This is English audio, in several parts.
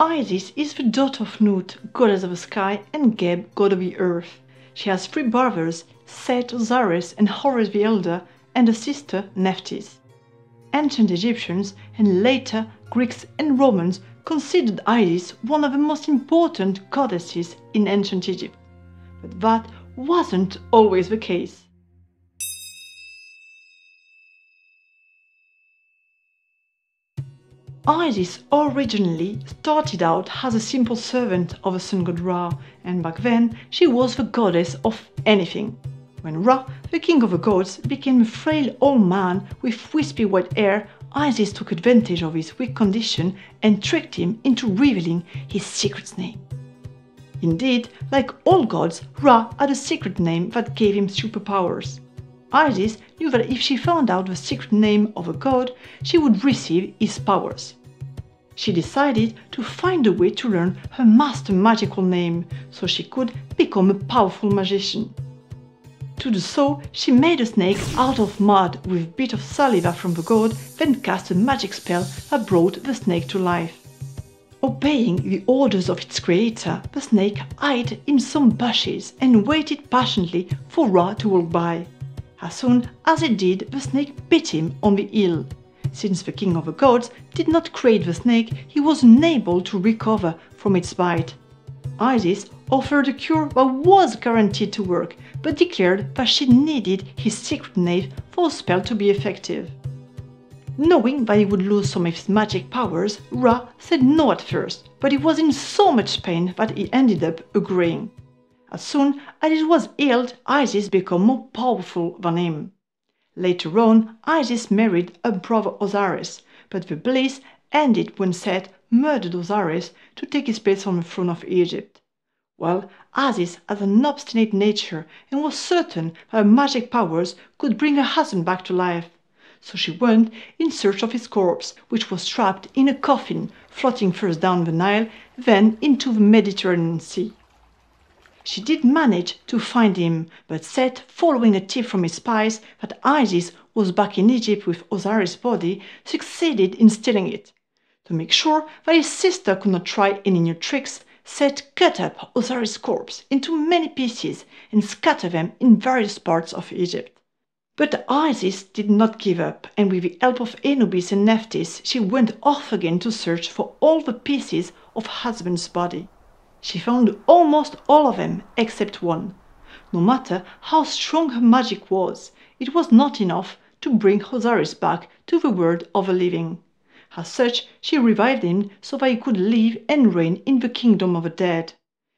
Isis is the daughter of Nut, goddess of the sky, and Geb, god of the earth. She has three brothers, Set, Osiris, and Horus the Elder, and a sister, Nephthys. Ancient Egyptians, and later Greeks and Romans, considered Isis one of the most important goddesses in ancient Egypt. But that wasn't always the case. Isis originally started out as a simple servant of the sun god Ra, and back then she was the goddess of anything. When Ra, the king of the gods, became a frail old man with wispy white hair, Isis took advantage of his weak condition and tricked him into revealing his secret name. Indeed, like all gods, Ra had a secret name that gave him superpowers. Isis knew that if she found out the secret name of a god, she would receive his powers. She decided to find a way to learn her master magical name, so she could become a powerful magician. To do so, she made a snake out of mud with a bit of saliva from the god, then cast a magic spell that brought the snake to life. Obeying the orders of its creator, the snake hid in some bushes and waited patiently for Ra to walk by. As soon as it did, the snake bit him on the heel. Since the king of the gods did not create the snake, he was unable to recover from its bite. Isis offered a cure that was guaranteed to work, but declared that she needed his secret name for the spell to be effective. Knowing that he would lose some of his magic powers, Ra said no at first, but he was in so much pain that he ended up agreeing. As soon as it was healed, Isis became more powerful than him. Later on, Isis married her brother Osiris, but the bliss ended when Set murdered Osiris to take his place on the throne of Egypt. Well, Isis had an obstinate nature and was certain that her magic powers could bring her husband back to life. So she went in search of his corpse, which was trapped in a coffin floating first down the Nile, then into the Mediterranean Sea. She did manage to find him, but Set, following a tip from his spies that Isis was back in Egypt with Osiris' body, succeeded in stealing it. To make sure that his sister could not try any new tricks, Set cut up Osiris' corpse into many pieces and scattered them in various parts of Egypt. But Isis did not give up, and with the help of Anubis and Nephthys, she went off again to search for all the pieces of husband's body. She found almost all of them except one. No matter how strong her magic was, it was not enough to bring Osiris back to the world of the living. As such, she revived him so that he could live and reign in the kingdom of the dead.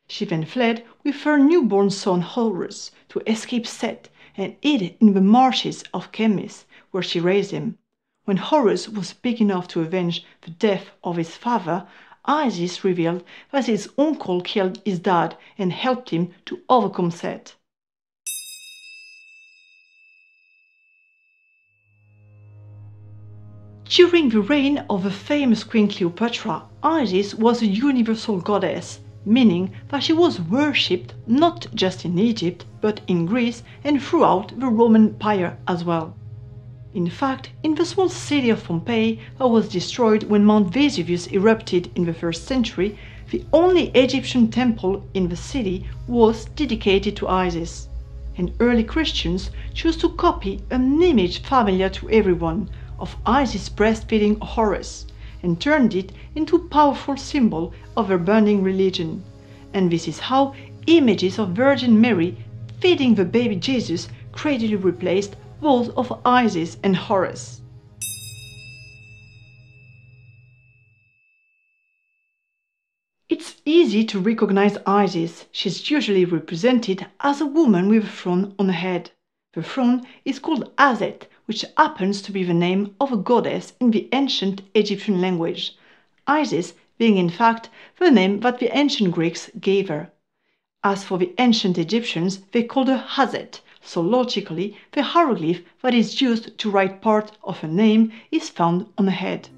She then fled with her newborn son Horus to escape Set and hid in the marshes of Chemmis, where she raised him. When Horus was big enough to avenge the death of his father, Isis revealed that his uncle killed his dad and helped him to overcome Set. During the reign of the famous Queen Cleopatra, Isis was a universal goddess, meaning that she was worshipped not just in Egypt, but in Greece and throughout the Roman Empire as well. In fact, in the small city of Pompeii that was destroyed when Mount Vesuvius erupted in the 1st century, the only Egyptian temple in the city was dedicated to Isis. And early Christians chose to copy an image familiar to everyone of Isis breastfeeding Horus and turned it into a powerful symbol of their burning religion. And this is how images of Virgin Mary feeding the baby Jesus gradually replaced those of Isis and Horus. It's easy to recognize Isis. She's usually represented as a woman with a throne on her head. The throne is called Aset, which happens to be the name of a goddess in the ancient Egyptian language, Isis being in fact the name that the ancient Greeks gave her. As for the ancient Egyptians, they called her Hazet, so logically the hieroglyph that is used to write part of her name is found on her head.